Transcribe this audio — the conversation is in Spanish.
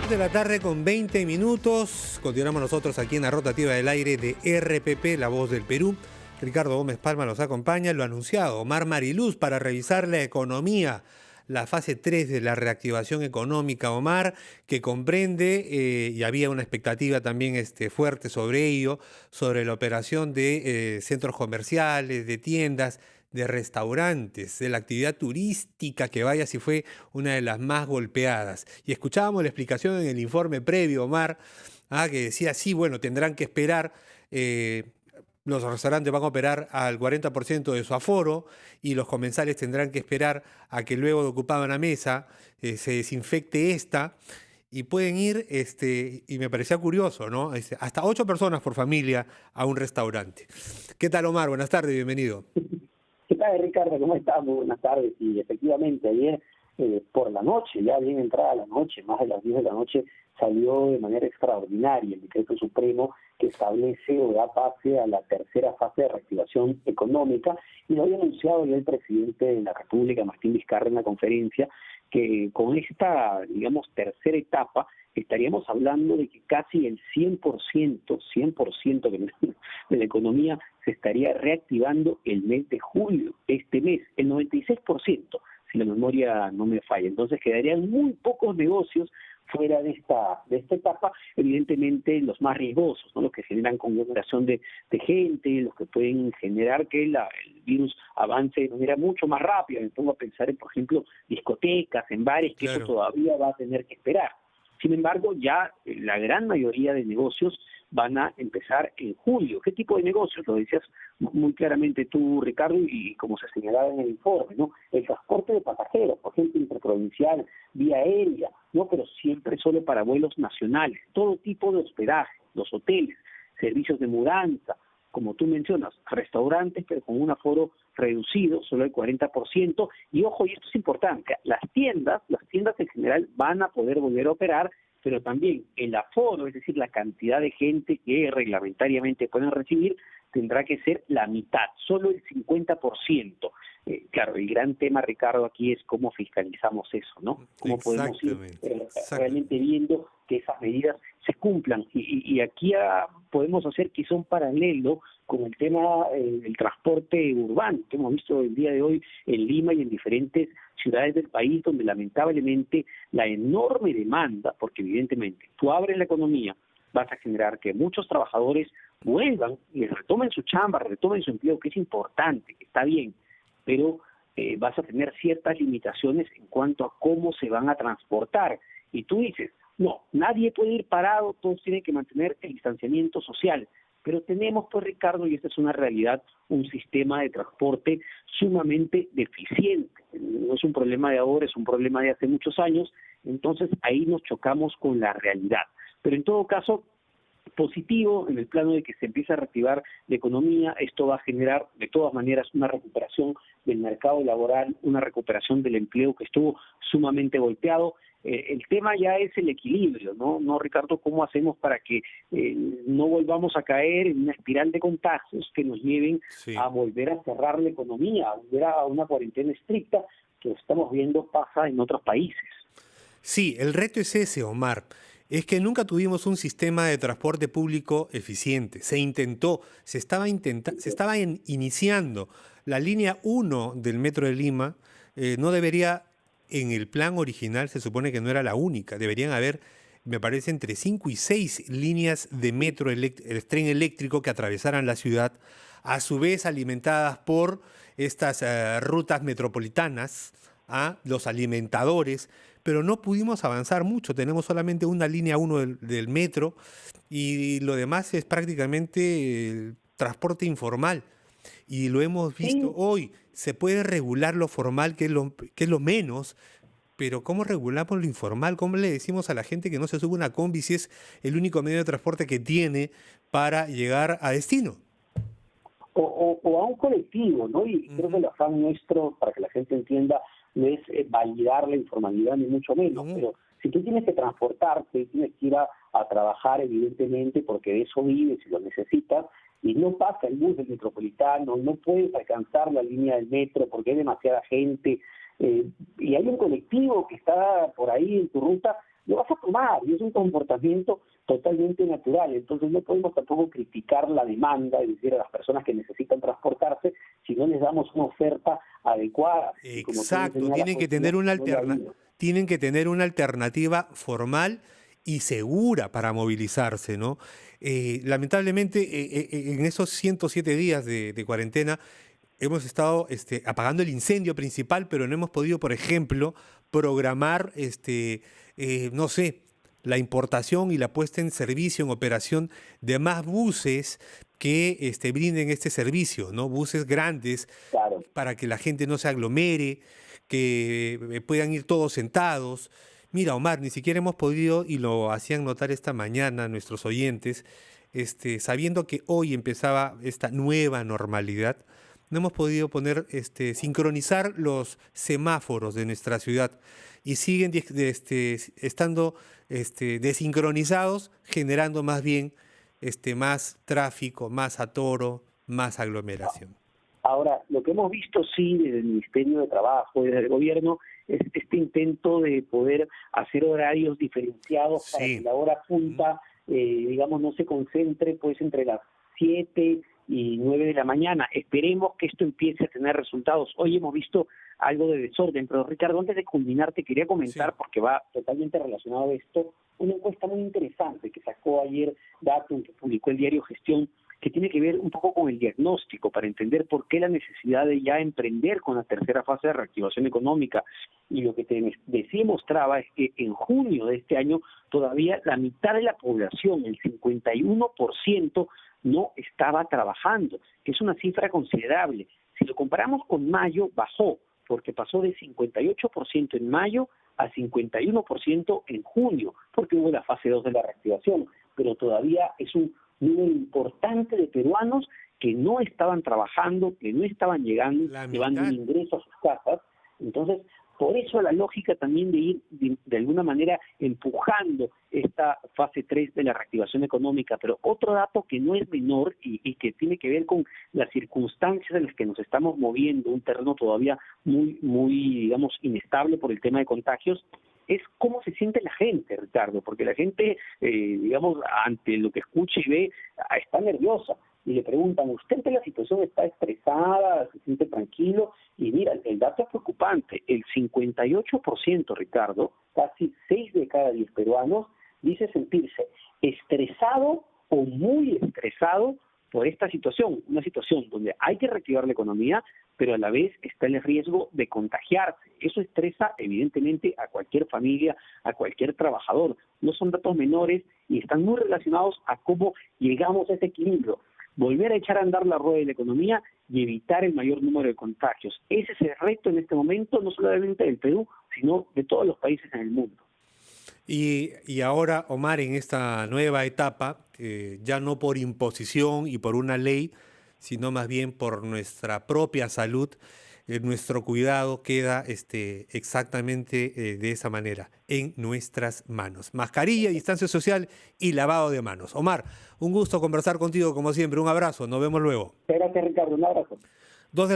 2 de la tarde con 20 minutos. Continuamos nosotros aquí en la rotativa del aire de RPP, La Voz del Perú. Ricardo Gómez Palma nos acompaña. Lo anunciado, Omar Mariluz, para revisar la economía, la fase 3 de la reactivación económica, Omar, que comprende, y había una expectativa también fuerte sobre ello, sobre la operación de centros comerciales, de tiendas, de restaurantes, de la actividad turística, que vaya si fue una de las más golpeadas. Y escuchábamos la explicación en el informe previo, Omar, que decía, sí, bueno, tendrán que esperar, los restaurantes van a operar al 40% de su aforo y los comensales tendrán que esperar a que luego de ocupar una mesa se desinfecte esta. Y pueden ir, y me parecía curioso, ¿no? Hasta 8 personas por familia a un restaurante. ¿Qué tal, Omar? Buenas tardes, bienvenido. ¿Qué tal, Ricardo? ¿Cómo estás? Muy buenas tardes. Y efectivamente, ayer por la noche, ya bien entrada la noche, más de las 10 de la noche, salió de manera extraordinaria el decreto supremo que establece o da pase a la tercera fase de reactivación económica, y lo había anunciado ya el presidente de la República, Martín Vizcarra, en la conferencia, que con esta, digamos, tercera etapa estaríamos hablando de que casi el 100% de la economía se estaría reactivando el mes de julio, este mes, el 96%, si la memoria no me falla. Entonces quedarían muy pocos negocios fuera de esta etapa, evidentemente los más riesgosos, ¿no? Los que generan conglomeración de gente, los que pueden generar que el virus avance de manera mucho más rápida. Me pongo a pensar en, por ejemplo, discotecas, en bares, que Claro. eso todavía va a tener que esperar. Sin embargo, ya la gran mayoría de negocios van a empezar en julio. ¿Qué tipo de negocios? Lo decías muy claramente tú, Ricardo, y como se señalaba en el informe, ¿no? El transporte de pasajeros, por ejemplo, interprovincial, vía aérea, ¿no? Pero siempre solo para vuelos nacionales. Todo tipo de hospedaje, los hoteles, servicios de mudanza, como tú mencionas, restaurantes, pero con un aforo reducido, solo el 40%, y ojo, y esto es importante, las tiendas en general van a poder volver a operar, pero también el aforo, es decir, la cantidad de gente que reglamentariamente pueden recibir, tendrá que ser la mitad, solo el 50%. Claro, el gran tema, Ricardo, aquí es cómo fiscalizamos eso, ¿no? Cómo podemos ir realmente viendo que esas medidas se cumplan. Y aquí podemos hacer quizá un paralelo con el tema del transporte urbano, que hemos visto el día de hoy en Lima y en diferentes ciudades del país, donde lamentablemente la enorme demanda, porque evidentemente tú abres la economía, vas a generar que muchos trabajadores vuelvan y retomen su chamba, retomen su empleo, que es importante, que está bien, pero vas a tener ciertas limitaciones en cuanto a cómo se van a transportar. Y tú dices, no, nadie puede ir parado, todos tienen que mantener el distanciamiento social. Pero tenemos, pues, Ricardo, y esta es una realidad, un sistema de transporte sumamente deficiente. No es un problema de ahora, es un problema de hace muchos años. Entonces ahí nos chocamos con la realidad. Pero en todo caso, positivo en el plano de que se empieza a reactivar la economía. Esto va a generar de todas maneras una recuperación del mercado laboral, una recuperación del empleo que estuvo sumamente golpeado. El tema ya es el equilibrio, ¿no, Ricardo? ¿Cómo hacemos para que no volvamos a caer en una espiral de contagios que nos lleven a volver a cerrar la economía, a volver a una cuarentena estricta que estamos viendo pasa en otros países? Sí, el reto es ese, Omar. Es que nunca tuvimos un sistema de transporte público eficiente. Se intentó, se estaba iniciando. La línea 1 del Metro de Lima no debería, en el plan original se supone que no era la única. Deberían haber, me parece, entre 5 y 6 líneas de metro, el tren eléctrico que atravesaran la ciudad, a su vez alimentadas por estas rutas metropolitanas, los alimentadores, pero no pudimos avanzar mucho. Tenemos solamente una línea 1 del metro y lo demás es prácticamente transporte informal. Y lo hemos visto Sí. hoy. Se puede regular lo formal, que es lo menos, pero ¿cómo regulamos lo informal? ¿Cómo le decimos a la gente que no se sube una combi si es el único medio de transporte que tiene para llegar a destino? O a un colectivo, ¿no? Y creo que el afán nuestro, para que la gente entienda, no es validar la informalidad, ni mucho menos, pero si tú tienes que transportarte, tienes que ir a trabajar, evidentemente, porque de eso vives y lo necesitas, y no pasa el bus del metropolitano, no puedes alcanzar la línea del metro porque hay demasiada gente, y hay un colectivo que está por ahí en tu ruta, lo vas a tomar y es un comportamiento totalmente natural. Entonces no podemos tampoco criticar la demanda, es decir, a las personas que necesitan transportarse, si no les damos una oferta adecuada. Exacto, tienen que tener tienen que tener una alternativa formal y segura para movilizarse, ¿no? Lamentablemente, en esos 107 días de cuarentena, hemos estado apagando el incendio principal, pero no hemos podido, por ejemplo, programar, no sé, la importación y la puesta en servicio, en operación de más buses que brinden este servicio, ¿no? Buses grandes Claro. para que la gente no se aglomere, que puedan ir todos sentados. Mira, Omar, ni siquiera hemos podido, y lo hacían notar esta mañana nuestros oyentes, sabiendo que hoy empezaba esta nueva normalidad, no hemos podido sincronizar los semáforos de nuestra ciudad y siguen estando desincronizados, generando más bien más tráfico, más atoro, más aglomeración. Ahora, lo que hemos visto sí desde el Ministerio de Trabajo, desde el gobierno, es este intento de poder hacer horarios diferenciados para que la hora punta, digamos, no se concentre pues entre las 7 y 9 de la mañana. Esperemos que esto empiece a tener resultados. Hoy hemos visto algo de desorden, pero Ricardo, antes de culminar te quería comentar, porque va totalmente relacionado a esto, una encuesta muy interesante que sacó ayer Datum, que publicó el diario Gestión, que tiene que ver un poco con el diagnóstico para entender por qué la necesidad de ya emprender con la tercera fase de reactivación económica. Y lo que te decía y mostraba es que en junio de este año todavía la mitad de la población, el 51%, no estaba trabajando, que es una cifra considerable. Si lo comparamos con mayo, bajó, porque pasó de 58% en mayo a 51% en junio, porque hubo la fase 2 de la reactivación, pero todavía es un número importante de peruanos que no estaban trabajando, que no estaban llegando, llevando un ingreso a sus casas. Entonces, por eso la lógica también de ir de alguna manera empujando esta fase 3 de la reactivación económica. Pero otro dato que no es menor y que tiene que ver con las circunstancias en las que nos estamos moviendo, un terreno todavía muy, digamos, inestable por el tema de contagios, es cómo se siente la gente, Ricardo, porque la gente, digamos, ante lo que escucha y ve, está nerviosa. Y le preguntan, ¿usted ante la situación está estresada, se siente tranquilo? Y mira, el dato es preocupante. El 58%, Ricardo, casi 6 de cada 10 peruanos, dice sentirse estresado o muy estresado por esta situación. Una situación donde hay que reactivar la economía, pero a la vez está el riesgo de contagiarse. Eso estresa evidentemente a cualquier familia, a cualquier trabajador. No son datos menores y están muy relacionados a cómo llegamos a ese equilibrio. Volver a echar a andar la rueda de la economía y evitar el mayor número de contagios. Ese es el reto en este momento, no solamente del Perú, sino de todos los países en el mundo. Y ahora, Omar, en esta nueva etapa, ya no por imposición y por una ley, sino más bien por nuestra propia salud, nuestro cuidado queda exactamente de esa manera, en nuestras manos. Mascarilla, distancia social y lavado de manos. Omar, un gusto conversar contigo como siempre. Un abrazo, nos vemos luego. Gracias, Ricardo. Un abrazo. 2 de la